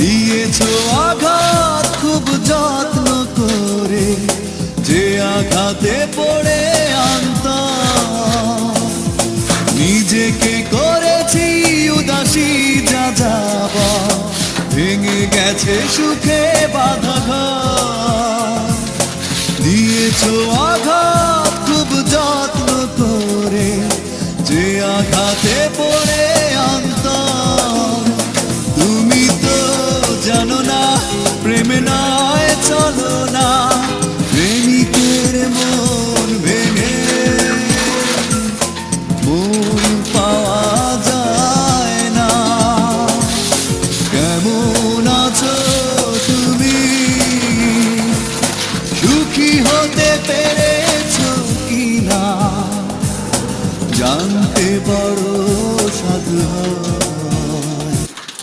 দিয়েছো আঘাত খুব যত্ন করে, যে আঘাতে পড়ে অন্তর নিজেকে করেছি উদাসী, যা যাবা ভেঙে গেছে সুখে বাঁধা ঘর। দিয়েছো আঘাত খুব যত্ন করে, যে আঘাতে পড়ে অন্তর তুমি তো জানো না প্রেমে নয় চলো